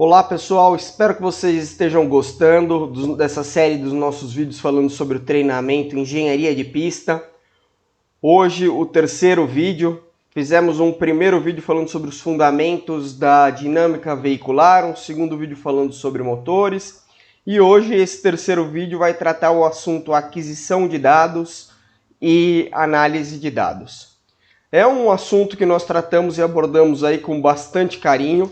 Olá pessoal, espero que vocês estejam gostando dessa série dos nossos vídeos falando sobre o treinamento em engenharia de pista. Hoje o terceiro vídeo, fizemos um primeiro vídeo falando sobre os fundamentos da dinâmica veicular, um segundo vídeo falando sobre motores e hoje esse terceiro vídeo vai tratar o assunto aquisição de dados e análise de dados. É um assunto que nós tratamos e abordamos aí com bastante carinho,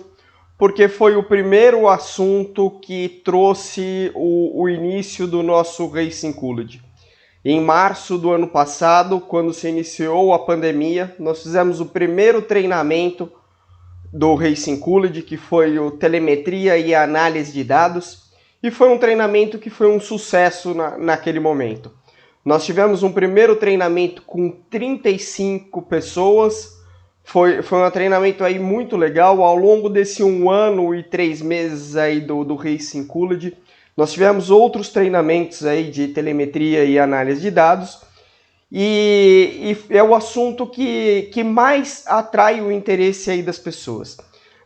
porque foi o primeiro assunto que trouxe o início do nosso Racing Cooled. Em março do ano passado, quando se iniciou a pandemia, nós fizemos o primeiro treinamento do Racing Cooled, que foi o telemetria e análise de dados, e foi um treinamento que foi um sucesso naquele momento. Nós tivemos um primeiro treinamento com 35 pessoas. Foi um treinamento aí muito legal. Ao longo desse 1 ano e 3 meses aí do Racing Cooled, nós tivemos outros treinamentos aí de telemetria e análise de dados. E é o assunto que mais atrai o interesse aí das pessoas.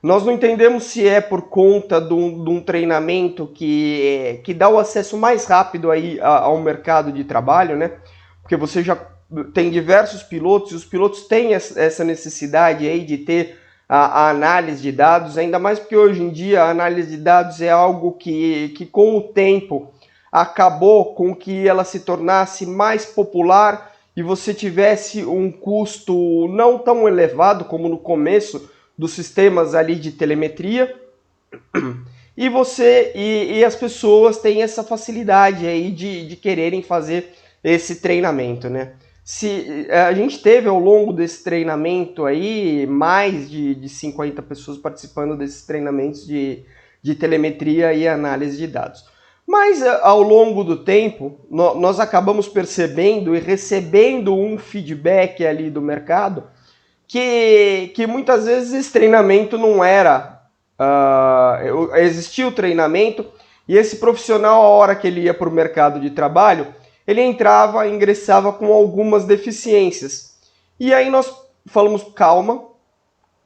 Nós não entendemos se é por conta de um treinamento que dá o acesso mais rápido aí ao mercado de trabalho, né? Porque você já tem diversos pilotos e os pilotos têm essa necessidade aí de ter a análise de dados, ainda mais porque hoje em dia a análise de dados é algo que com o tempo acabou com que ela se tornasse mais popular e você tivesse um custo não tão elevado como no começo dos sistemas ali de telemetria e as pessoas têm essa facilidade aí de quererem fazer esse treinamento, né? A gente teve ao longo desse treinamento aí mais de 50 pessoas participando desses treinamentos de telemetria e análise de dados. Mas ao longo do tempo, nós acabamos percebendo e recebendo um feedback ali do mercado que muitas vezes esse treinamento não era... existia o treinamento e esse profissional, a hora que ele ia para o mercado de trabalho, ele ingressava com algumas deficiências. E aí nós falamos, calma,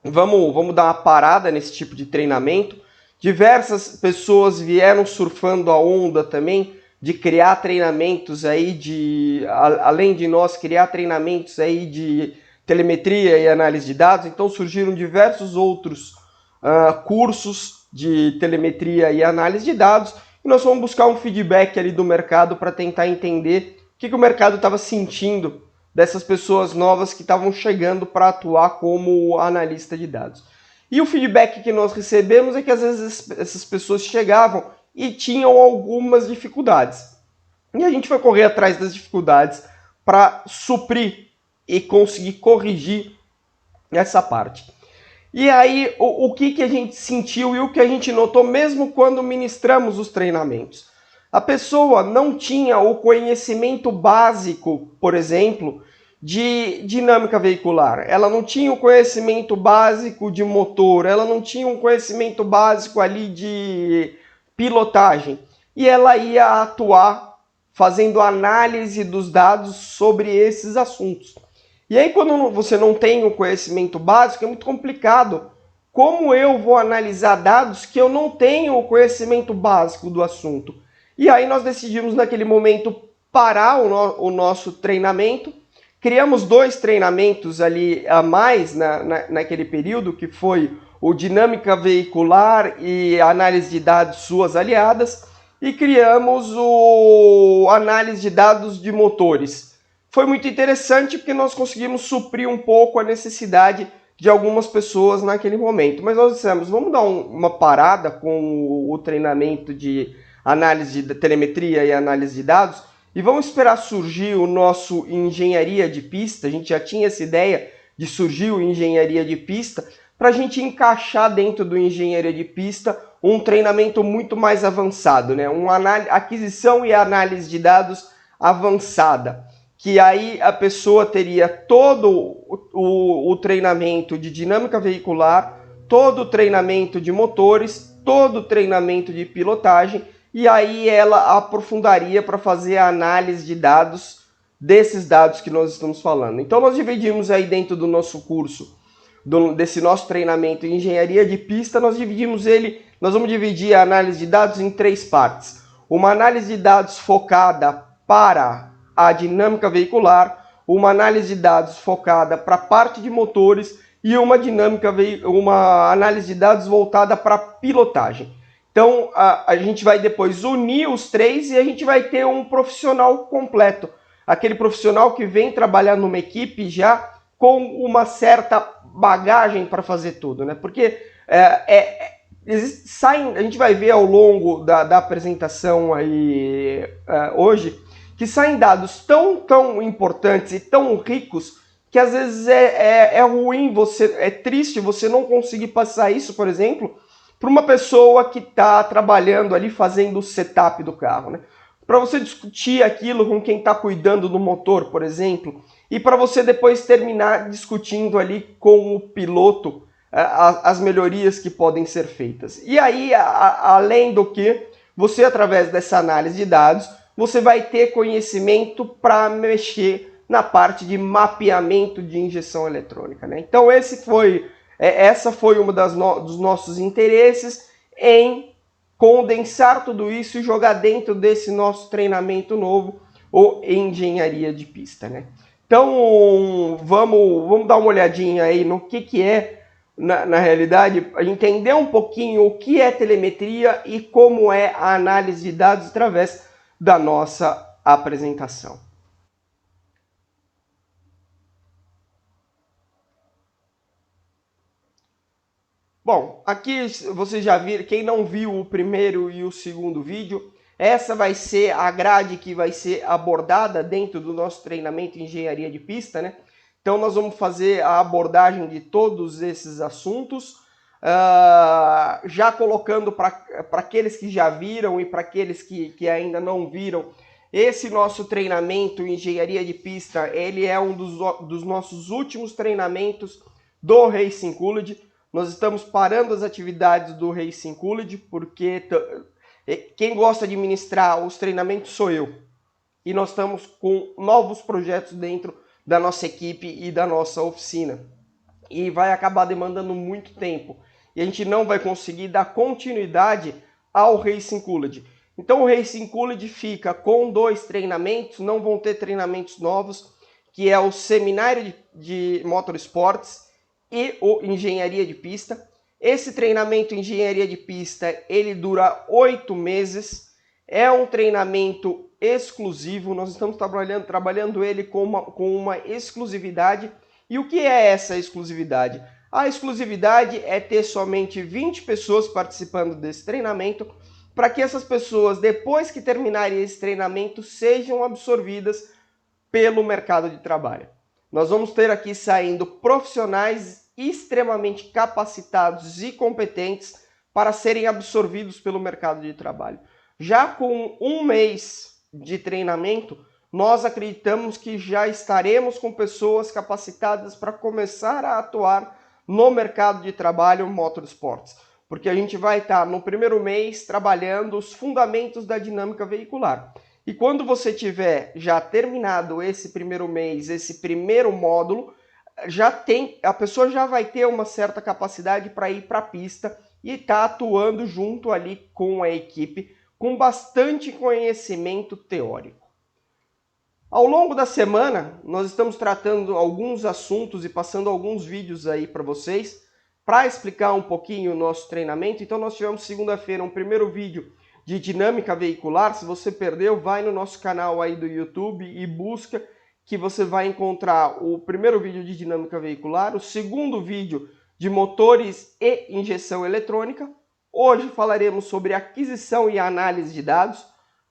vamos dar uma parada nesse tipo de treinamento. Diversas pessoas vieram surfando a onda também de criar treinamentos aí além de nós, criar treinamentos aí de telemetria e análise de dados. Então surgiram diversos outros cursos de telemetria e análise de dados. E nós vamos buscar um feedback ali do mercado para tentar entender o que o mercado estava sentindo dessas pessoas novas que estavam chegando para atuar como analista de dados. E o feedback que nós recebemos é que às vezes essas pessoas chegavam e tinham algumas dificuldades. E a gente foi correr atrás das dificuldades para suprir e conseguir corrigir essa parte. E aí, o que a gente sentiu e o que a gente notou mesmo quando ministramos os treinamentos? A pessoa não tinha o conhecimento básico, por exemplo, de dinâmica veicular. Ela não tinha o conhecimento básico de motor, ela não tinha um conhecimento básico ali de pilotagem. E ela ia atuar fazendo análise dos dados sobre esses assuntos. E aí quando você não tem o conhecimento básico, é muito complicado. Como eu vou analisar dados que eu não tenho o conhecimento básico do assunto? E aí nós decidimos naquele momento parar o nosso treinamento. Criamos 2 treinamentos ali a mais naquele período, que foi o dinâmica veicular e análise de dados suas aliadas. E criamos o análise de dados de motores. Foi muito interessante porque nós conseguimos suprir um pouco a necessidade de algumas pessoas naquele momento. Mas nós dissemos, vamos dar uma parada com o treinamento de análise de telemetria e análise de dados e vamos esperar surgir o nosso engenharia de pista. A gente já tinha essa ideia de surgir o engenharia de pista para a gente encaixar dentro do engenharia de pista um treinamento muito mais avançado, né? Uma aquisição e análise de dados avançada. Que aí a pessoa teria todo o treinamento de dinâmica veicular, todo o treinamento de motores, todo o treinamento de pilotagem, e aí ela aprofundaria para fazer a análise de dados, desses dados que nós estamos falando. Então nós dividimos aí dentro do nosso curso desse nosso treinamento em engenharia de pista, nós vamos dividir a análise de dados em 3 partes. Uma análise de dados focada para a dinâmica veicular, uma análise de dados focada para a parte de motores e uma análise de dados voltada para pilotagem. Então, a gente vai depois unir os 3 e a gente vai ter um profissional completo. Aquele profissional que vem trabalhar numa equipe já com uma certa bagagem para fazer tudo, né? Porque a gente vai ver ao longo da apresentação aí hoje que saem dados tão importantes e tão ricos que às vezes é ruim, é triste você não conseguir passar isso, por exemplo, para uma pessoa que está trabalhando ali fazendo o setup do carro, né? Para você discutir aquilo com quem está cuidando do motor, por exemplo, e para você depois terminar discutindo ali com o piloto as melhorias que podem ser feitas. E aí, além do que, você através dessa análise de dados, você vai ter conhecimento para mexer na parte de mapeamento de injeção eletrônica, né? Então essa foi uma dos nossos interesses em condensar tudo isso e jogar dentro desse nosso treinamento novo, ou engenharia de pista, né? Então, vamos dar uma olhadinha aí no que é, na realidade, entender um pouquinho o que é telemetria e como é a análise de dados através da nossa apresentação. Bom, aqui vocês já viram, quem não viu o primeiro e o segundo vídeo, essa vai ser a grade que vai ser abordada dentro do nosso treinamento em engenharia de pista, né? Então nós vamos fazer a abordagem de todos esses assuntos, já colocando para aqueles que já viram e para aqueles que ainda não viram, esse nosso treinamento em engenharia de pista, ele é um dos nossos últimos treinamentos do Racing College. Nós estamos parando as atividades do Racing College porque quem gosta de ministrar os treinamentos sou eu. E nós estamos com novos projetos dentro da nossa equipe e da nossa oficina. E vai acabar demandando muito tempo. E a gente não vai conseguir dar continuidade ao Racing College. Então o Racing College fica com 2 treinamentos, não vão ter treinamentos novos, que é o Seminário de Motorsports e o Engenharia de Pista. Esse treinamento em Engenharia de Pista, ele dura 8 meses, é um treinamento exclusivo, nós estamos trabalhando ele com uma exclusividade. E o que é essa exclusividade? A exclusividade é ter somente 20 pessoas participando desse treinamento, para que essas pessoas, depois que terminarem esse treinamento, sejam absorvidas pelo mercado de trabalho. Nós vamos ter aqui saindo profissionais extremamente capacitados e competentes para serem absorvidos pelo mercado de trabalho. Já com 1 mês de treinamento, nós acreditamos que já estaremos com pessoas capacitadas para começar a atuar no mercado de trabalho motorsports, porque a gente vai estar no primeiro mês trabalhando os fundamentos da dinâmica veicular. E quando você tiver já terminado esse primeiro mês, esse primeiro módulo, a pessoa já vai ter uma certa capacidade para ir para a pista e estar atuando junto ali com a equipe, com bastante conhecimento teórico. Ao longo da semana, nós estamos tratando alguns assuntos e passando alguns vídeos aí para vocês, para explicar um pouquinho o nosso treinamento. Então nós tivemos segunda-feira um primeiro vídeo de dinâmica veicular. Se você perdeu, vai no nosso canal aí do YouTube e busca, que você vai encontrar o primeiro vídeo de dinâmica veicular, o segundo vídeo de motores e injeção eletrônica. Hoje falaremos sobre aquisição e análise de dados,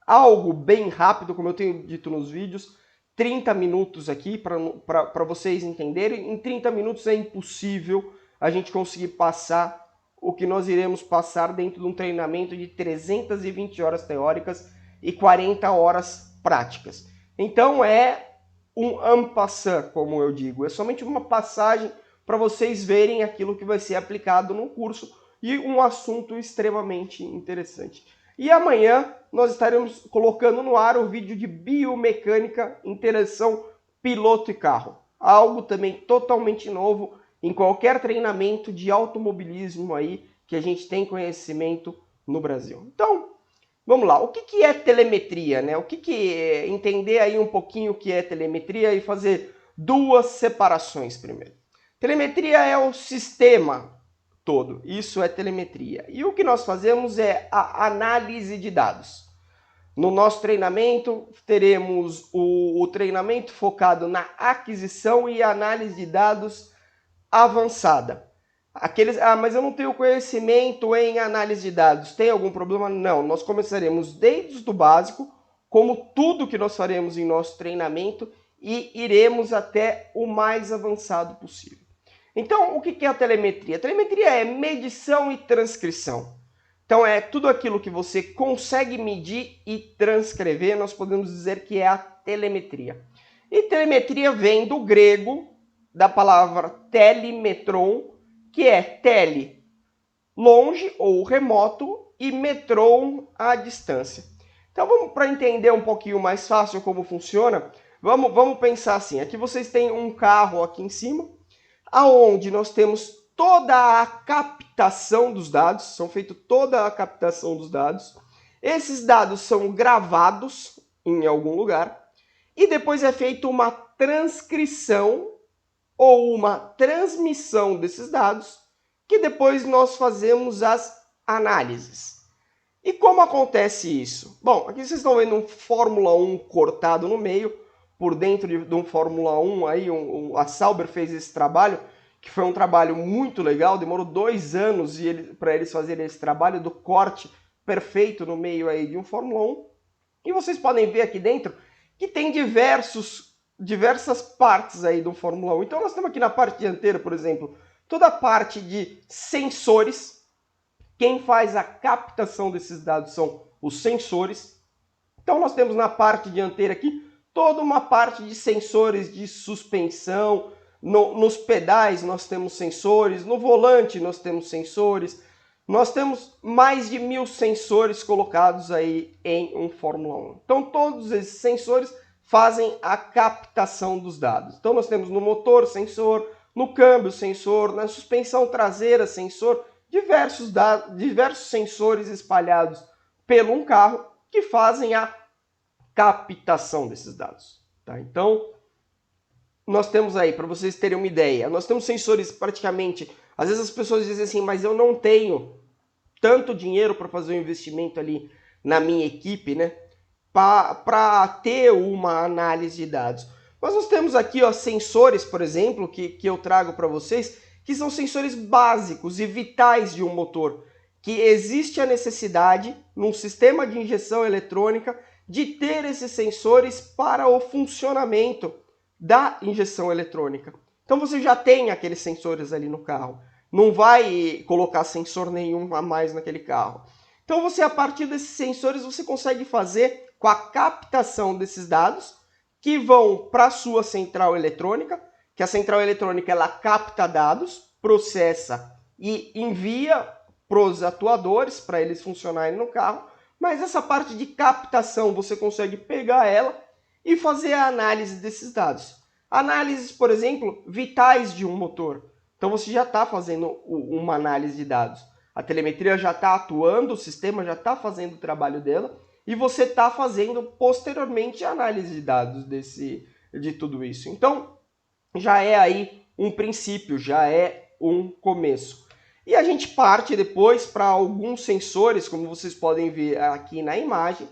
algo bem rápido, como eu tenho dito nos vídeos, 30 minutos aqui para vocês entenderem. Em 30 minutos é impossível a gente conseguir passar o que nós iremos passar dentro de um treinamento de 320 horas teóricas e 40 horas práticas. Então é um en passant, como eu digo, é somente uma passagem para vocês verem aquilo que vai ser aplicado no curso e um assunto extremamente interessante. E amanhã nós estaremos colocando no ar o vídeo de biomecânica, interação piloto e carro. Algo também totalmente novo em qualquer treinamento de automobilismo aí que a gente tem conhecimento no Brasil. Então, vamos lá. O que é telemetria, né? Entender aí um pouquinho o que é telemetria e fazer duas separações primeiro. Telemetria é o sistema todo, isso é telemetria. E o que nós fazemos é a análise de dados. No nosso treinamento, teremos o treinamento focado na aquisição e análise de dados avançada. Mas eu não tenho conhecimento em análise de dados. Tem algum problema? Não. Nós começaremos desde o básico, como tudo que nós faremos em nosso treinamento, e iremos até o mais avançado possível. Então, o que é a telemetria? A telemetria é medição e transcrição. Então, é tudo aquilo que você consegue medir e transcrever, nós podemos dizer que é a telemetria. E telemetria vem do grego, da palavra telemetron, que é tele, longe ou remoto, e metron, a distância. Então, vamos para entender um pouquinho mais fácil como funciona, vamos pensar assim, aqui vocês têm um carro aqui em cima, aonde nós temos toda a captação dos dados, toda a captação dos dados. Esses dados são gravados em algum lugar e depois é feita uma transcrição ou uma transmissão desses dados que depois nós fazemos as análises. E como acontece isso? Bom, aqui vocês estão vendo um Fórmula 1 cortado no meio, por dentro de um Fórmula 1, aí a Sauber fez esse trabalho, que foi um trabalho muito legal, demorou 2 anos para eles fazerem esse trabalho do corte perfeito no meio aí de um Fórmula 1. E vocês podem ver aqui dentro que tem diversas partes aí do Fórmula 1. Então nós temos aqui na parte dianteira, por exemplo, toda a parte de sensores. Quem faz a captação desses dados são os sensores. Então nós temos na parte dianteira aqui toda uma parte de sensores de suspensão. Nos pedais nós temos sensores, no volante nós temos sensores. Nós temos mais de 1000 sensores colocados aí em um Fórmula 1. Então todos esses sensores fazem a captação dos dados. Então nós temos no motor sensor, no câmbio sensor, na suspensão traseira sensor, diversos sensores espalhados pelo um carro que fazem a captação desses dados. Tá? Então, nós temos aí, para vocês terem uma ideia, nós temos sensores praticamente... Às vezes as pessoas dizem assim, mas eu não tenho tanto dinheiro para fazer um investimento ali na minha equipe, né? Para ter uma análise de dados. Mas nós temos aqui ó, sensores, por exemplo, que eu trago para vocês, que são sensores básicos e vitais de um motor, que existe a necessidade, num sistema de injeção eletrônica, de ter esses sensores para o funcionamento da injeção eletrônica. Então você já tem aqueles sensores ali no carro, não vai colocar sensor nenhum a mais naquele carro. Então você, a partir desses sensores, você consegue fazer com a captação desses dados, que vão para a sua central eletrônica, que a central eletrônica ela capta dados, processa e envia para os atuadores, para eles funcionarem no carro, mas essa parte de captação você consegue pegar ela e fazer a análise desses dados. Análises, por exemplo, vitais de um motor. Então você já está fazendo uma análise de dados. A telemetria já está atuando, o sistema já está fazendo o trabalho dela, e você está fazendo posteriormente a análise de dados de tudo isso. Então, já é aí um princípio, já é um começo. E a gente parte depois para alguns sensores, como vocês podem ver aqui na imagem,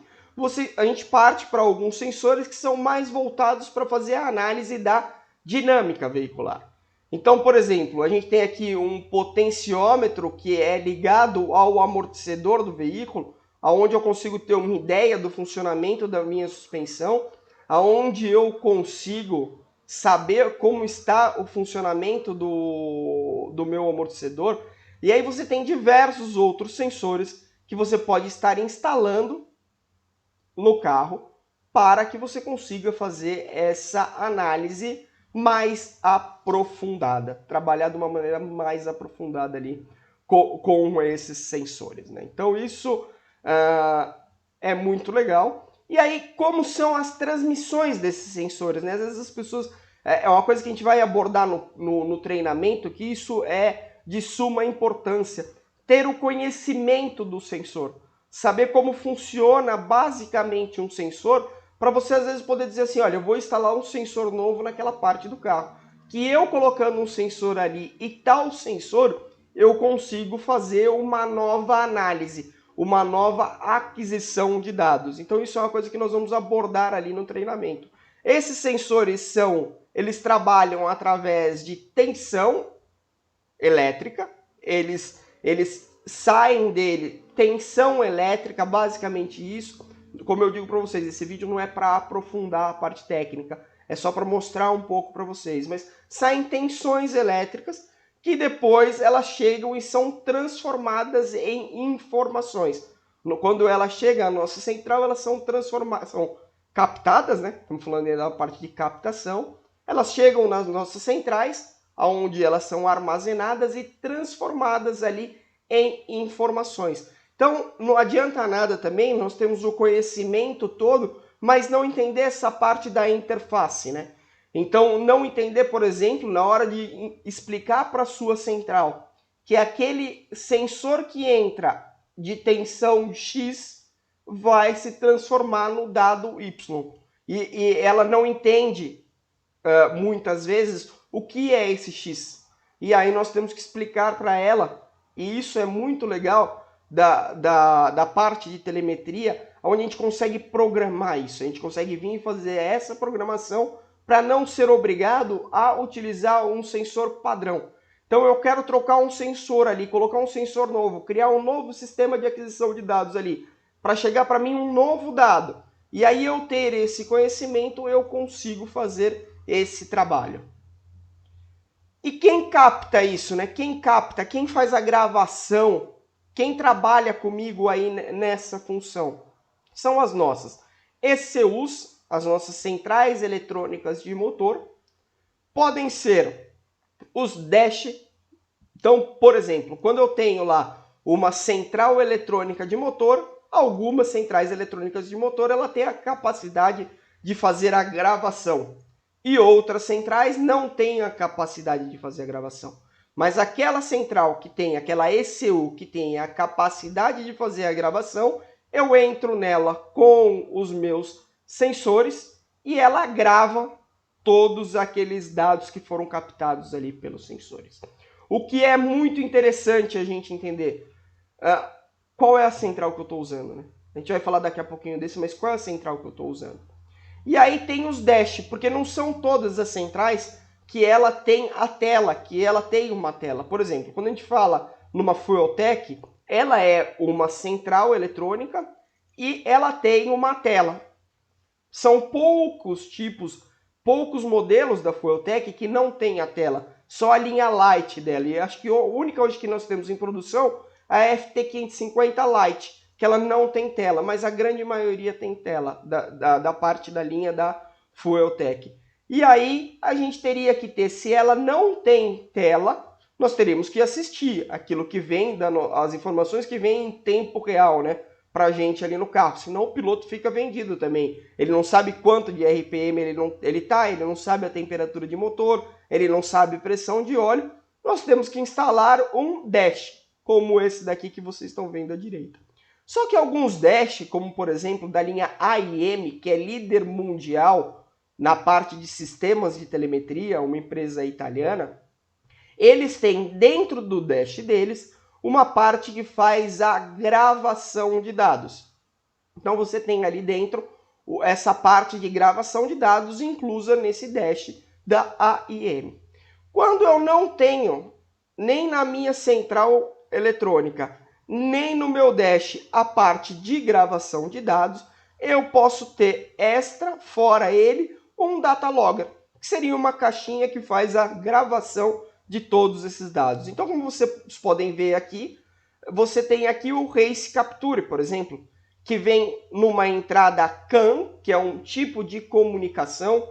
a gente parte para alguns sensores que são mais voltados para fazer a análise da dinâmica veicular. Então, por exemplo, a gente tem aqui um potenciômetro que é ligado ao amortecedor do veículo, onde eu consigo ter uma ideia do funcionamento da minha suspensão, onde eu consigo saber como está o funcionamento do meu amortecedor. E aí você tem diversos outros sensores que você pode estar instalando no carro para que você consiga fazer essa análise mais aprofundada, trabalhar de uma maneira mais aprofundada ali com esses sensores, né? Então isso é muito legal. E aí, como são as transmissões desses sensores, né? Às vezes as pessoas É uma coisa que a gente vai abordar no treinamento, que isso é de suma importância. Ter o conhecimento do sensor. Saber como funciona basicamente um sensor, para você às vezes poder dizer assim, olha, eu vou instalar um sensor novo naquela parte do carro. Que eu colocando um sensor ali e tal sensor, eu consigo fazer uma nova análise, uma nova aquisição de dados. Então isso é uma coisa que nós vamos abordar ali no treinamento. Esses sensores eles trabalham através de tensão elétrica, eles saem dele tensão elétrica, basicamente isso. Como eu digo para vocês, esse vídeo não é para aprofundar a parte técnica, é só para mostrar um pouco para vocês, mas saem tensões elétricas que depois elas chegam e são transformadas em informações. Quando ela chega à nossa central, elas são captadas, né? Estamos falando da parte de captação. Elas chegam nas nossas centrais, onde elas são armazenadas e transformadas ali em informações. Então, não adianta nada também, nós temos o conhecimento todo, mas não entender essa parte da interface, né? Então, não entender, por exemplo, na hora de explicar para a sua central que aquele sensor que entra de tensão X vai se transformar no dado Y. E ela não entende, muitas vezes, o que é esse X. E aí nós temos que explicar para ela, e isso é muito legal da parte de telemetria, onde a gente consegue programar isso. A gente consegue vir e fazer essa programação para não ser obrigado a utilizar um sensor padrão. Então eu quero trocar um sensor ali, colocar um sensor novo, criar um novo sistema de aquisição de dados ali, para chegar para mim um novo dado. E aí eu ter esse conhecimento, eu consigo fazer esse trabalho. E quem capta isso, né? Quem capta, quem faz a gravação, quem trabalha comigo aí nessa função? São as nossas ECUs, as nossas centrais eletrônicas de motor. Podem ser os dash. Então, por exemplo, quando eu tenho lá uma central eletrônica de motor, algumas centrais eletrônicas de motor ela tem a capacidade de fazer a gravação. E outras centrais não têm a capacidade de fazer a gravação. Mas aquela central que tem, aquela ECU que tem a capacidade de fazer a gravação, eu entro nela com os meus sensores e ela grava todos aqueles dados que foram captados ali pelos sensores. O que é muito interessante a gente entender, qual é a central que eu estou usando, né? A gente vai falar daqui a pouquinho desse, mas qual é a central que eu estou usando? E aí tem os dash, porque não são todas as centrais que ela tem a tela, que ela tem uma tela. Por exemplo, quando a gente fala numa Fueltech, ela é uma central eletrônica e ela tem uma tela. São poucos tipos, poucos modelos da Fueltech que não tem a tela, só a linha Lite dela. E acho que a única hoje que nós temos em produção é a FT550 Lite, que ela não tem tela, mas a grande maioria tem tela, da parte da linha da Fueltech. E aí a gente teria que ter, se ela não tem tela, nós teríamos que assistir aquilo que vem, as informações que vêm em tempo real, né? Pra gente ali no carro, senão o piloto fica vendido também. Ele não sabe quanto de RPM ele não sabe a temperatura de motor, ele não sabe pressão de óleo. Nós temos que instalar um dash, como esse daqui que vocês estão vendo à direita. Só que alguns dash, como por exemplo da linha AIM, que é líder mundial na parte de sistemas de telemetria, uma empresa italiana, eles têm dentro do dash deles uma parte que faz a gravação de dados. Então você tem ali dentro essa parte de gravação de dados inclusa nesse dash da AIM. Quando eu não tenho nem na minha central eletrônica, nem no meu dash a parte de gravação de dados, eu posso ter extra, fora ele, um data logger, que seria uma caixinha que faz a gravação de todos esses dados. Então, como vocês podem ver aqui, você tem aqui o Race Capture, por exemplo, que vem numa entrada CAN, que é um tipo de comunicação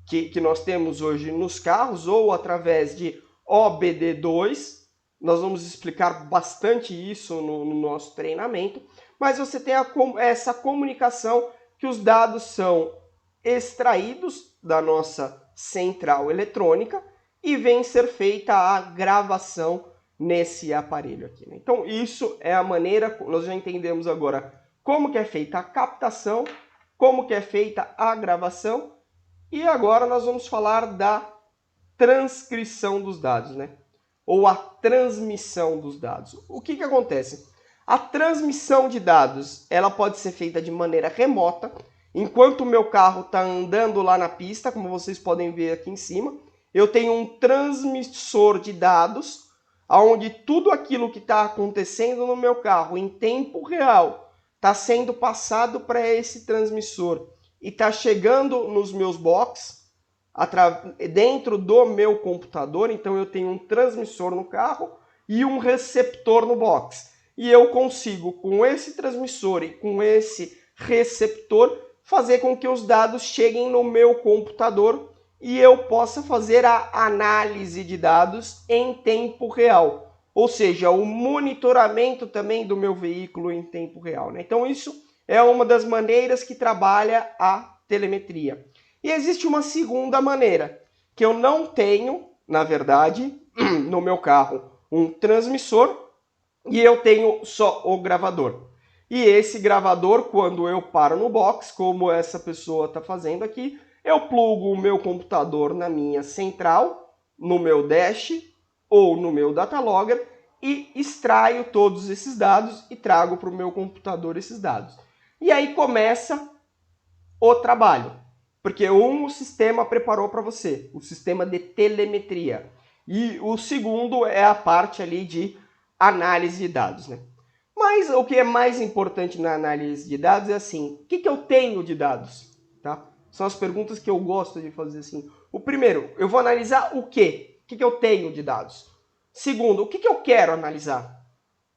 que nós temos hoje nos carros, ou através de OBD2. Nós vamos explicar bastante isso no nosso treinamento, mas você tem essa comunicação que os dados são extraídos da nossa central eletrônica e vem ser feita a gravação nesse aparelho aqui, né? Então isso é a maneira, nós já entendemos agora como que é feita a captação, como que é feita a gravação, e agora nós vamos falar da transcrição dos dados, né? Ou a transmissão dos dados. O que acontece? A transmissão de dados, ela pode ser feita de maneira remota, enquanto o meu carro está andando lá na pista, como vocês podem ver aqui em cima, eu tenho um transmissor de dados, onde tudo aquilo que está acontecendo no meu carro em tempo real está sendo passado para esse transmissor e está chegando nos meus boxes, dentro do meu computador. Então eu tenho um transmissor no carro e um receptor no box. E eu consigo, com esse transmissor e com esse receptor, fazer com que os dados cheguem no meu computador e eu possa fazer a análise de dados em tempo real. Ou seja, o monitoramento também do meu veículo em tempo real, né? Então isso é uma das maneiras que trabalha a telemetria. E existe uma segunda maneira, que eu não tenho, na verdade, no meu carro, um transmissor e eu tenho só o gravador. E esse gravador, quando eu paro no box, como essa pessoa está fazendo aqui, eu plugo o meu computador na minha central, no meu dash ou no meu datalogger e extraio todos esses dados e trago para o meu computador esses dados. E aí começa o trabalho, porque o sistema preparou para você, o sistema de telemetria. E o segundo é a parte ali de análise de dados, né? Mas o que é mais importante na análise de dados é assim, o que eu tenho de dados? Tá? São as perguntas que eu gosto de fazer assim. O primeiro, eu vou analisar o quê? O que eu tenho de dados? Segundo, o que eu quero analisar?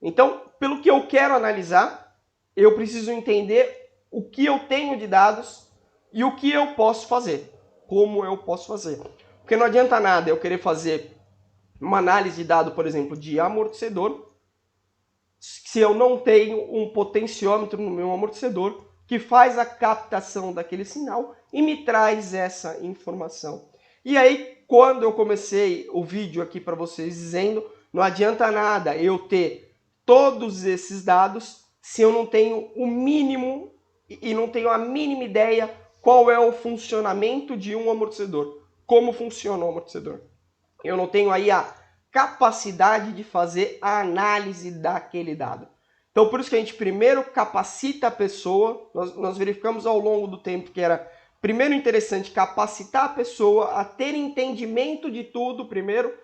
Então, pelo que eu quero analisar, eu preciso entender o que eu tenho de dados e o que eu posso fazer. Como eu posso fazer. Porque não adianta nada eu querer fazer uma análise de dado, por exemplo, de amortecedor, se eu não tenho um potenciômetro no meu amortecedor que faz a captação daquele sinal e me traz essa informação. E aí, quando eu comecei o vídeo aqui para vocês dizendo, não adianta nada eu ter todos esses dados se eu não tenho o mínimo e não tenho a mínima ideia qual é o funcionamento de um amortecedor, como funciona o amortecedor. Eu não tenho aí a capacidade de fazer a análise daquele dado. Então, por isso que a gente primeiro capacita a pessoa, nós verificamos ao longo do tempo que era primeiro interessante capacitar a pessoa a ter entendimento de tudo, primeiro,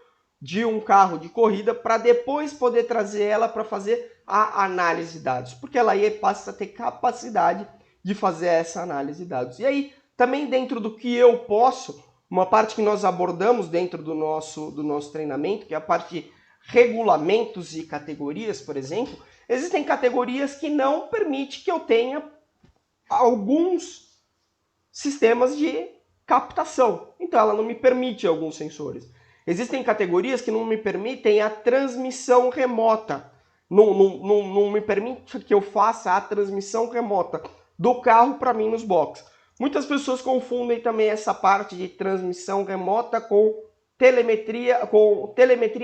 de um carro de corrida, para depois poder trazer ela para fazer a análise de dados, porque ela aí passa a ter capacidade de fazer essa análise de dados. E aí, também dentro do que eu posso, uma parte que nós abordamos dentro do nosso treinamento, que é a parte de regulamentos e categorias, por exemplo, existem categorias que não permitem que eu tenha alguns sistemas de captação. Então ela não me permite alguns sensores. Existem categorias que não me permitem a transmissão remota. Não me permite que eu faça a transmissão remota do carro para mim nos boxes. Muitas pessoas confundem também essa parte de transmissão remota com telemetria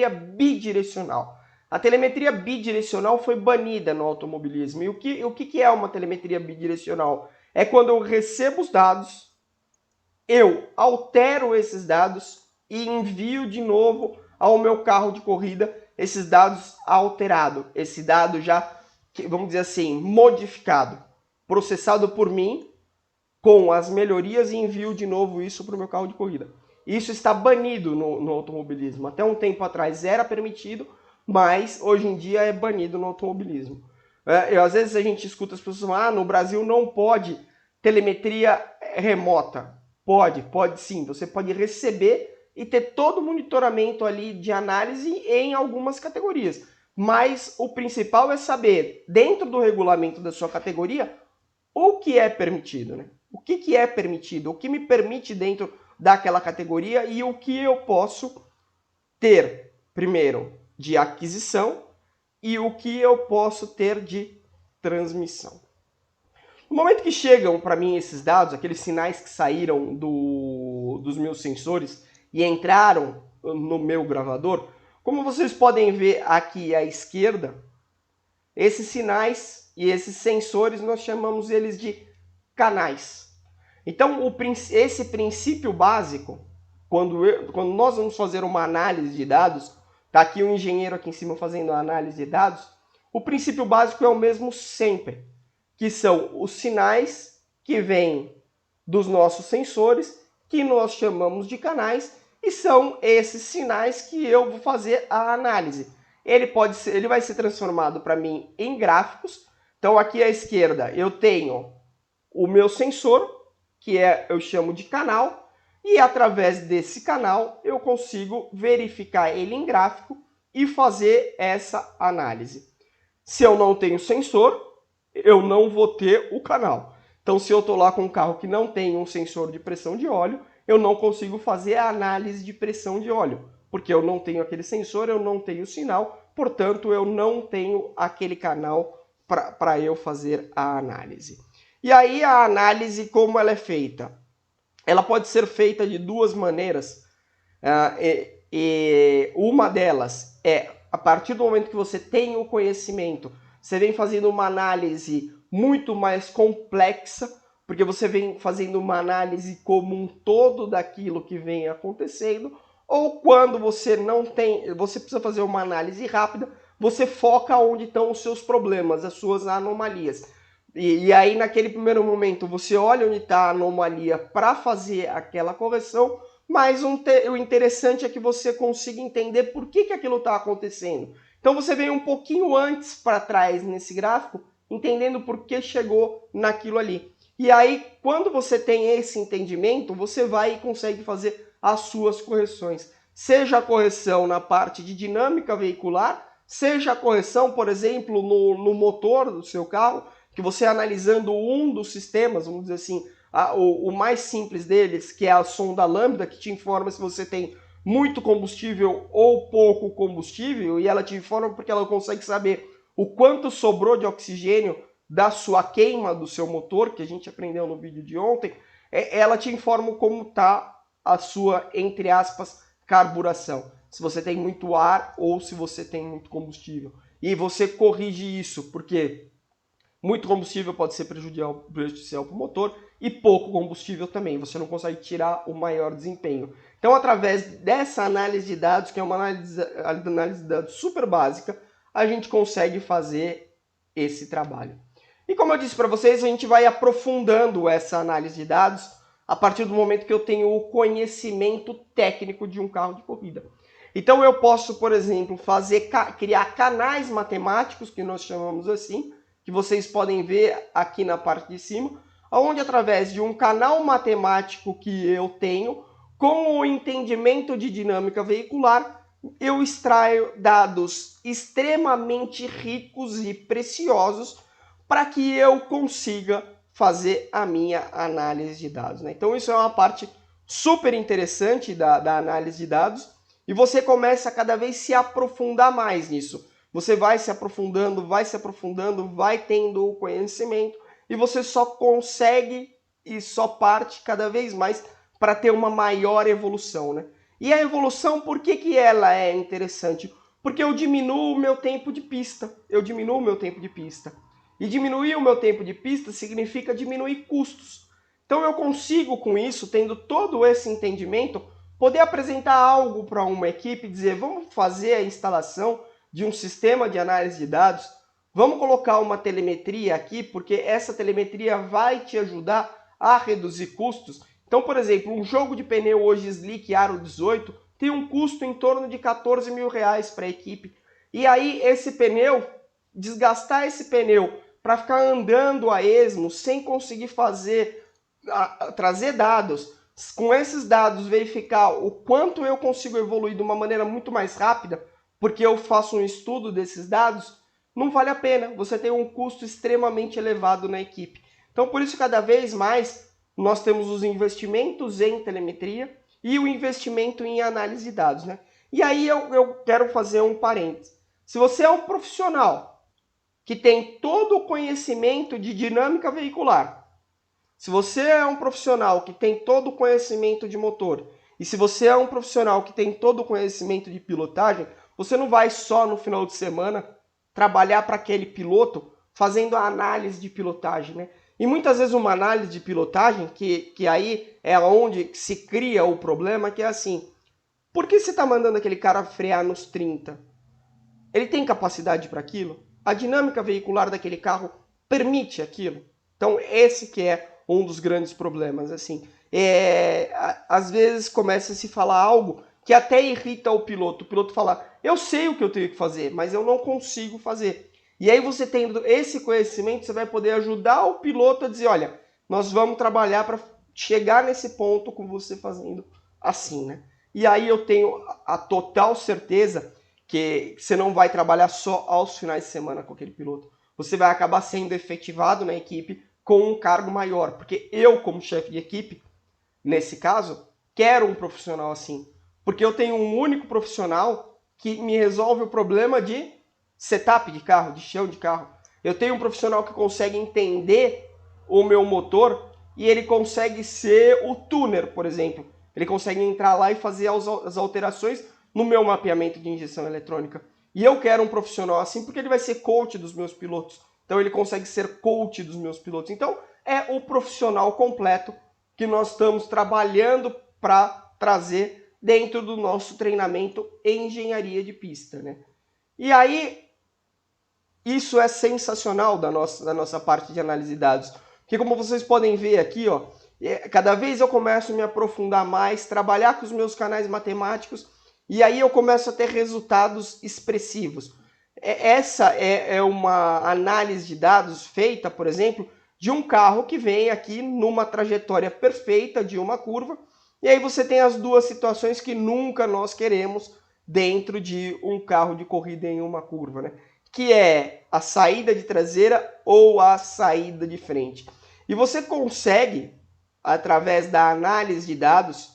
bidirecional. A telemetria bidirecional foi banida no automobilismo. E o que é uma telemetria bidirecional? É quando eu recebo os dados, eu altero esses dados e envio de novo ao meu carro de corrida esses dados alterados. Esse dado já, vamos dizer assim, modificado, processado por mim, com as melhorias e envio de novo isso para o meu carro de corrida. Isso está banido no automobilismo. Até um tempo atrás era permitido, mas hoje em dia é banido no automobilismo. Às vezes a gente escuta as pessoas falando, no Brasil não pode telemetria remota. Pode sim. Você pode receber e ter todo o monitoramento ali de análise em algumas categorias. Mas o principal é saber, dentro do regulamento da sua categoria, o que é permitido, né? O que é permitido? O que me permite dentro daquela categoria e o que eu posso ter, primeiro, de aquisição e o que eu posso ter de transmissão. No momento que chegam para mim esses dados, aqueles sinais que saíram dos meus sensores e entraram no meu gravador, como vocês podem ver aqui à esquerda, esses sinais e esses sensores nós chamamos eles de canais. Então, esse princípio básico, quando nós vamos fazer uma análise de dados, está aqui o engenheiro aqui em cima fazendo a análise de dados, o princípio básico é o mesmo sempre, que são os sinais que vêm dos nossos sensores, que nós chamamos de canais, e são esses sinais que eu vou fazer a análise. Ele vai ser transformado para mim em gráficos. Então aqui à esquerda eu tenho o meu sensor, que eu chamo de canal, e através desse canal eu consigo verificar ele em gráfico e fazer essa análise. Se eu não tenho sensor, eu não vou ter o canal. Então, se eu estou lá com um carro que não tem um sensor de pressão de óleo, eu não consigo fazer a análise de pressão de óleo, porque eu não tenho aquele sensor, eu não tenho sinal, portanto, eu não tenho aquele canal para eu fazer a análise. E aí, a análise, como ela é feita? Ela pode ser feita de duas maneiras. Uma delas é, a partir do momento que você tem o conhecimento, você vem fazendo uma análise muito mais complexa, porque você vem fazendo uma análise como um todo daquilo que vem acontecendo, ou quando você não tem, você precisa fazer uma análise rápida, você foca onde estão os seus problemas, as suas anomalias. E aí, naquele primeiro momento, você olha onde está a anomalia para fazer aquela correção, mas o interessante é que você consiga entender por que aquilo está acontecendo. Então você vem um pouquinho antes para trás nesse gráfico, entendendo por que chegou naquilo ali. E aí, quando você tem esse entendimento, você vai e consegue fazer as suas correções. Seja a correção na parte de dinâmica veicular, seja a correção, por exemplo, no motor do seu carro, que você analisando um dos sistemas, vamos dizer assim, o mais simples deles, que é a sonda lambda, que te informa se você tem muito combustível ou pouco combustível, e ela te informa porque ela consegue saber o quanto sobrou de oxigênio da sua queima do seu motor, que a gente aprendeu no vídeo de ontem, ela te informa como está a sua, entre aspas, carburação. Se você tem muito ar ou se você tem muito combustível. E você corrige isso, porque muito combustível pode ser prejudicial para o motor e pouco combustível também. Você não consegue tirar o maior desempenho. Então, através dessa análise de dados, que é uma análise de dados super básica, a gente consegue fazer esse trabalho. E como eu disse para vocês, a gente vai aprofundando essa análise de dados a partir do momento que eu tenho o conhecimento técnico de um carro de corrida. Então, eu posso, por exemplo, criar canais matemáticos, que nós chamamos assim, que vocês podem ver aqui na parte de cima, onde através de um canal matemático que eu tenho, com o entendimento de dinâmica veicular, eu extraio dados extremamente ricos e preciosos para que eu consiga fazer a minha análise de dados. Então isso é uma parte super interessante da análise de dados e você começa a cada vez se aprofundar mais nisso. Você vai se aprofundando, vai tendo o conhecimento e você só consegue e só parte cada vez mais para ter uma maior evolução, né? E a evolução, por que ela é interessante? Porque eu diminuo o meu tempo de pista. E diminuir o meu tempo de pista significa diminuir custos. Então eu consigo com isso, tendo todo esse entendimento, poder apresentar algo para uma equipe e dizer, vamos fazer a instalação de um sistema de análise de dados, vamos colocar uma telemetria aqui, porque essa telemetria vai te ajudar a reduzir custos. Então, por exemplo, um jogo de pneu hoje Slick Aro 18 tem um custo em torno de 14 mil reais para a equipe. E aí esse pneu, desgastar esse pneu para ficar andando a esmo, sem conseguir trazer dados, com esses dados verificar o quanto eu consigo evoluir de uma maneira muito mais rápida, porque eu faço um estudo desses dados, não vale a pena. Você tem um custo extremamente elevado na equipe. Então, por isso, cada vez mais, nós temos os investimentos em telemetria e o investimento em análise de dados, né? E aí eu quero fazer um parênteses. Se você é um profissional que tem todo o conhecimento de dinâmica veicular, se você é um profissional que tem todo o conhecimento de motor, e se você é um profissional que tem todo o conhecimento de pilotagem, você não vai só no final de semana trabalhar para aquele piloto fazendo a análise de pilotagem, né? E muitas vezes uma análise de pilotagem, que aí é onde se cria o problema, que é assim, por que você está mandando aquele cara frear nos 30? Ele tem capacidade para aquilo? A dinâmica veicular daquele carro permite aquilo? Então esse que é um dos grandes problemas, assim. Às vezes começa a se falar algo que até irrita o piloto fala, eu sei o que eu tenho que fazer, mas eu não consigo fazer. E aí você tendo esse conhecimento, você vai poder ajudar o piloto a dizer, olha, nós vamos trabalhar para chegar nesse ponto com você fazendo assim, né? E aí eu tenho a total certeza que você não vai trabalhar só aos finais de semana com aquele piloto. Você vai acabar sendo efetivado na equipe com um cargo maior. Porque eu, como chefe de equipe, nesse caso, quero um profissional assim. Porque eu tenho um único profissional que me resolve o problema de setup de carro, de chão de carro. Eu tenho um profissional que consegue entender o meu motor e ele consegue ser o tuner, por exemplo. Ele consegue entrar lá e fazer as alterações no meu mapeamento de injeção eletrônica. E eu quero um profissional assim porque ele vai ser coach dos meus pilotos. Então ele consegue ser coach dos meus pilotos. Então é o profissional completo que nós estamos trabalhando para trazer dentro do nosso treinamento em engenharia de pista, né? E aí, isso é sensacional da nossa parte de análise de dados. Porque como vocês podem ver aqui, ó, cada vez eu começo a me aprofundar mais, trabalhar com os meus canais matemáticos, e aí eu começo a ter resultados expressivos. Essa é uma análise de dados feita, por exemplo, de um carro que vem aqui numa trajetória perfeita de uma curva, e aí você tem as duas situações que nunca nós queremos dentro de um carro de corrida em uma curva, né? Que é a saída de traseira ou a saída de frente. E você consegue, através da análise de dados,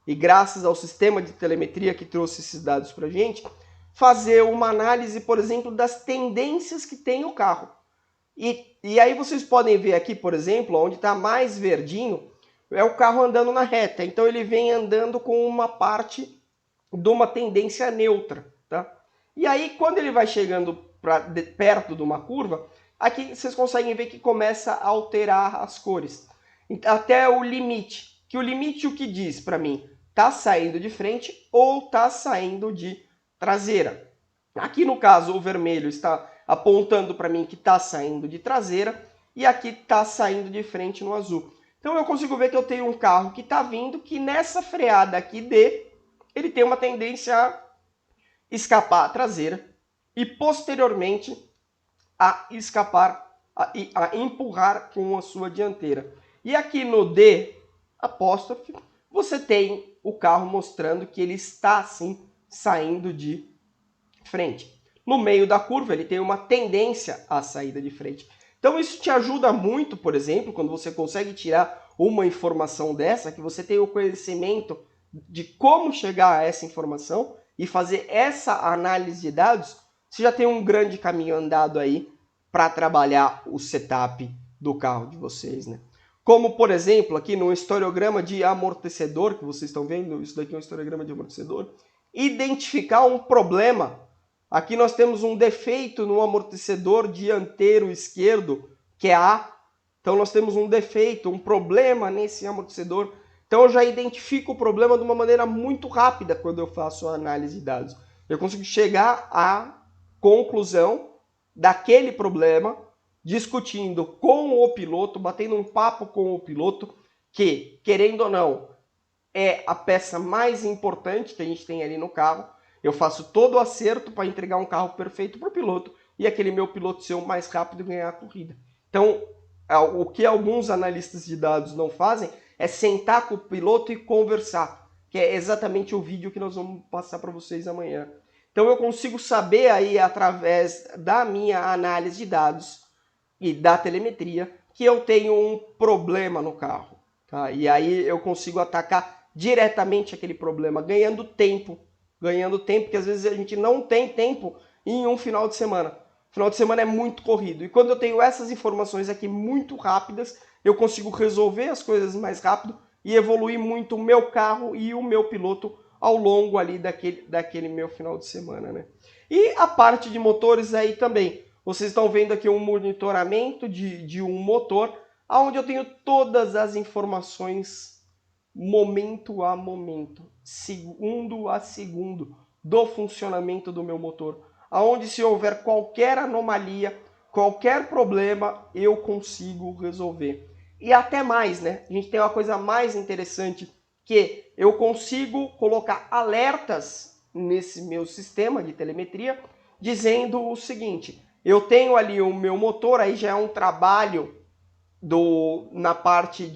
e graças ao sistema de telemetria que trouxe esses dados para a gente, fazer uma análise, por exemplo, das tendências que tem o carro. E aí vocês podem ver aqui, por exemplo, onde está mais verdinho, é o carro andando na reta. Então ele vem andando com uma parte de uma tendência neutra, tá? E aí quando ele vai chegando perto de uma curva, aqui vocês conseguem ver que começa a alterar as cores. Até o limite. Que o limite o que diz para mim? Tá saindo de frente ou tá saindo de traseira. Aqui no caso o vermelho está apontando para mim que está saindo de traseira e aqui está saindo de frente no azul. Então eu consigo ver que eu tenho um carro que está vindo, que nessa freada aqui D, ele tem uma tendência a escapar a traseira e posteriormente a escapar, a empurrar com a sua dianteira. E aqui no D, apóstrofe, você tem o carro mostrando que ele está sim saindo de frente. No meio da curva ele tem uma tendência à saída de frente. Então isso te ajuda muito, por exemplo, quando você consegue tirar uma informação dessa, que você tem o conhecimento de como chegar a essa informação e fazer essa análise de dados, você já tem um grande caminho andado aí para trabalhar o setup do carro de vocês, né? Como, por exemplo, aqui no historiograma de amortecedor, que vocês estão vendo, isso daqui é um historiograma de amortecedor, identificar um problema. Aqui nós temos um defeito no amortecedor dianteiro esquerdo, que é A. Então nós temos um defeito, um problema nesse amortecedor. Então eu já identifico o problema de uma maneira muito rápida quando eu faço a análise de dados. Eu consigo chegar à conclusão daquele problema, discutindo com o piloto, batendo um papo com o piloto, que, querendo ou não, é a peça mais importante que a gente tem ali no carro. Eu faço todo o acerto para entregar um carro perfeito para o piloto e aquele meu piloto ser o mais rápido e ganhar a corrida. Então, o que alguns analistas de dados não fazem é sentar com o piloto e conversar, que é exatamente o vídeo que nós vamos passar para vocês amanhã. Então eu consigo saber aí, através da minha análise de dados e da telemetria, que eu tenho um problema no carro. Tá? E aí eu consigo atacar diretamente aquele problema, ganhando tempo, que às vezes a gente não tem tempo em um final de semana. Final de semana é muito corrido. E quando eu tenho essas informações aqui muito rápidas, eu consigo resolver as coisas mais rápido e evoluir muito o meu carro e o meu piloto ao longo ali daquele meu final de semana, né? E a parte de motores aí também. Vocês estão vendo aqui um monitoramento de um motor, onde eu tenho todas as informações momento a momento, segundo a segundo, do funcionamento do meu motor. Aonde se houver qualquer anomalia, qualquer problema, eu consigo resolver. E até mais, né? A gente tem uma coisa mais interessante, que eu consigo colocar alertas nesse meu sistema de telemetria, dizendo o seguinte: eu tenho ali o meu motor, aí já é um trabalho na parte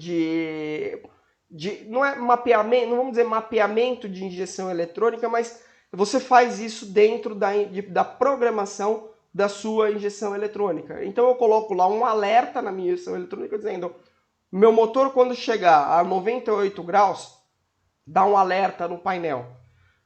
não é mapeamento, não vamos dizer mapeamento de injeção eletrônica, mas você faz isso dentro da programação da sua injeção eletrônica. Então eu coloco lá um alerta na minha injeção eletrônica dizendo: meu motor, quando chegar a 98 graus, dá um alerta no painel.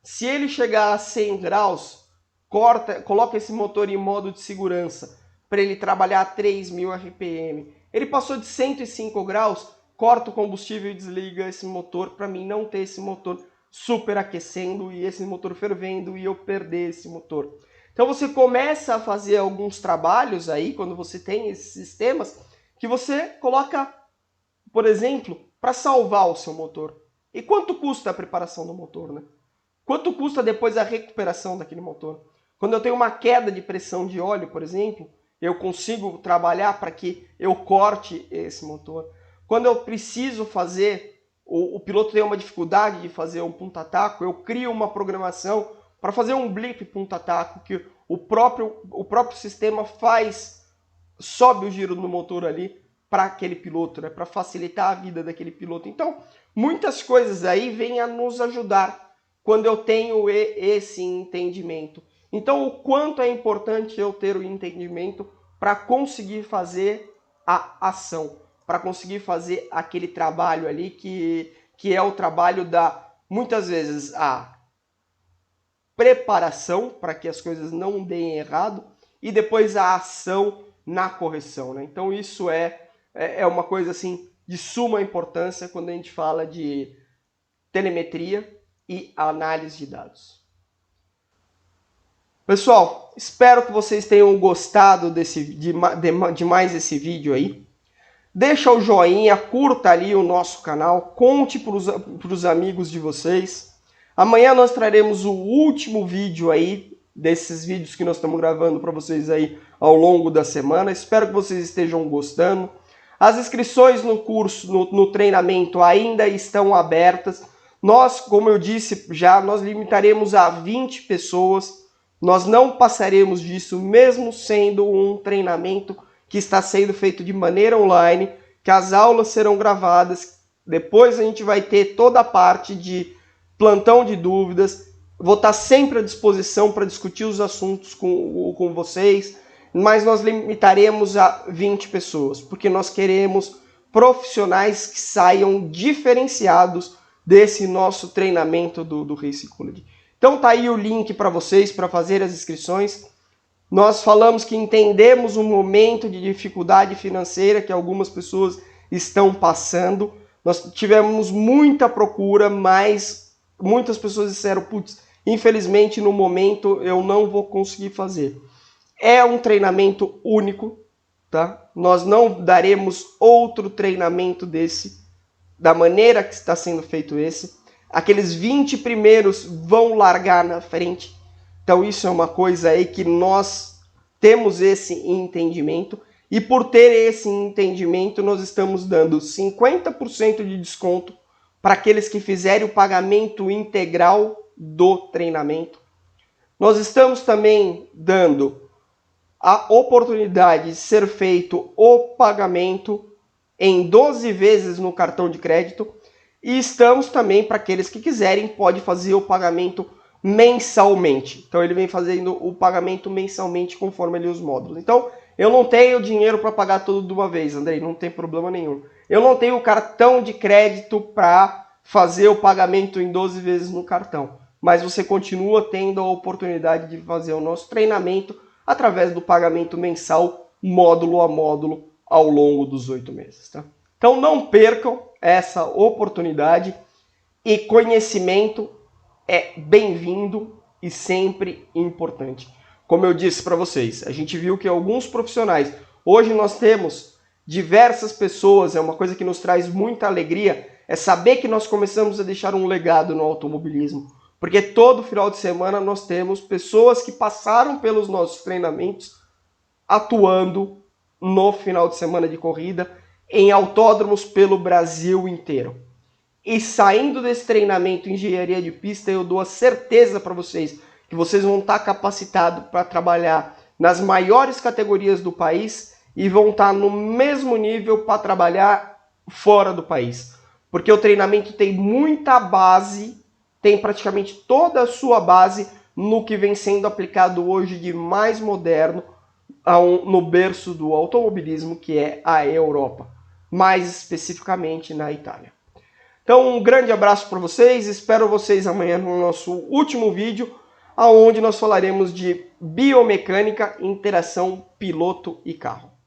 Se ele chegar a 100 graus, coloca esse motor em modo de segurança para ele trabalhar a 3.000 RPM. Ele passou de 105 graus, corta o combustível e desliga esse motor para mim não ter esse motor superaquecendo e esse motor fervendo e eu perder esse motor. Então você começa a fazer alguns trabalhos aí, quando você tem esses sistemas, que você coloca, por exemplo, para salvar o seu motor. E quanto custa a preparação do motor, né? Quanto custa depois a recuperação daquele motor? Quando eu tenho uma queda de pressão de óleo, por exemplo, eu consigo trabalhar para que eu corte esse motor. Quando eu preciso fazer, o piloto tem uma dificuldade de fazer um punta-taco, eu crio uma programação para fazer um blip punta-taco, que o próprio sistema sobe o giro do motor ali para aquele piloto, né, para facilitar a vida daquele piloto. Então, muitas coisas aí vêm a nos ajudar quando eu tenho esse entendimento. Então, o quanto é importante eu ter o entendimento para conseguir fazer a ação, para conseguir fazer aquele trabalho ali que é o trabalho muitas vezes, a preparação para que as coisas não deem errado e depois a ação na correção, né? Então, isso é uma coisa assim de suma importância quando a gente fala de telemetria e análise de dados. Pessoal, espero que vocês tenham gostado de mais esse vídeo aí. Deixa o joinha, curta ali o nosso canal, conte para os amigos de vocês. Amanhã nós traremos o último vídeo aí, desses vídeos que nós estamos gravando para vocês aí ao longo da semana. Espero que vocês estejam gostando. As inscrições no curso, no treinamento ainda estão abertas. Nós, como eu disse já, nós limitaremos a 20 pessoas. Nós não passaremos disso, mesmo sendo um treinamento que está sendo feito de maneira online, que as aulas serão gravadas. Depois a gente vai ter toda a parte de plantão de dúvidas. Vou estar sempre à disposição para discutir os assuntos com vocês, mas nós limitaremos a 20 pessoas, porque nós queremos profissionais que saiam diferenciados desse nosso treinamento do Racing. Então tá aí o link para vocês para fazer as inscrições. Nós falamos que entendemos um momento de dificuldade financeira que algumas pessoas estão passando. Nós tivemos muita procura, mas muitas pessoas disseram: putz, infelizmente no momento eu não vou conseguir fazer. É um treinamento único, tá? Nós não daremos outro treinamento desse, da maneira que está sendo feito esse. Aqueles 20 primeiros vão largar na frente. Então isso é uma coisa aí que nós temos esse entendimento. E por ter esse entendimento, nós estamos dando 50% de desconto para aqueles que fizerem o pagamento integral do treinamento. Nós estamos também dando a oportunidade de ser feito o pagamento em 12 vezes no cartão de crédito. E estamos também, para aqueles que quiserem, pode fazer o pagamento mensalmente. Então ele vem fazendo o pagamento mensalmente conforme ali os módulos. Então eu não tenho dinheiro para pagar tudo de uma vez, Andrei, não tem problema nenhum. Eu não tenho cartão de crédito para fazer o pagamento em 12 vezes no cartão. Mas você continua tendo a oportunidade de fazer o nosso treinamento através do pagamento mensal, módulo a módulo, ao longo dos 8 meses. Tá? Então não percam essa oportunidade e conhecimento é bem-vindo e sempre importante. Como eu disse para vocês, a gente viu que alguns profissionais, hoje nós temos diversas pessoas, é uma coisa que nos traz muita alegria, é saber que nós começamos a deixar um legado no automobilismo. Porque todo final de semana nós temos pessoas que passaram pelos nossos treinamentos atuando no final de semana de corrida em autódromos pelo Brasil inteiro. E saindo desse treinamento em engenharia de pista, eu dou a certeza para vocês que vocês vão estar capacitados para trabalhar nas maiores categorias do país e vão estar no mesmo nível para trabalhar fora do país. Porque o treinamento tem muita base, tem praticamente toda a sua base no que vem sendo aplicado hoje de mais moderno no berço do automobilismo, que é a Europa, mais especificamente na Itália. Então, um grande abraço para vocês, espero vocês amanhã no nosso último vídeo, onde nós falaremos de biomecânica, interação piloto e carro.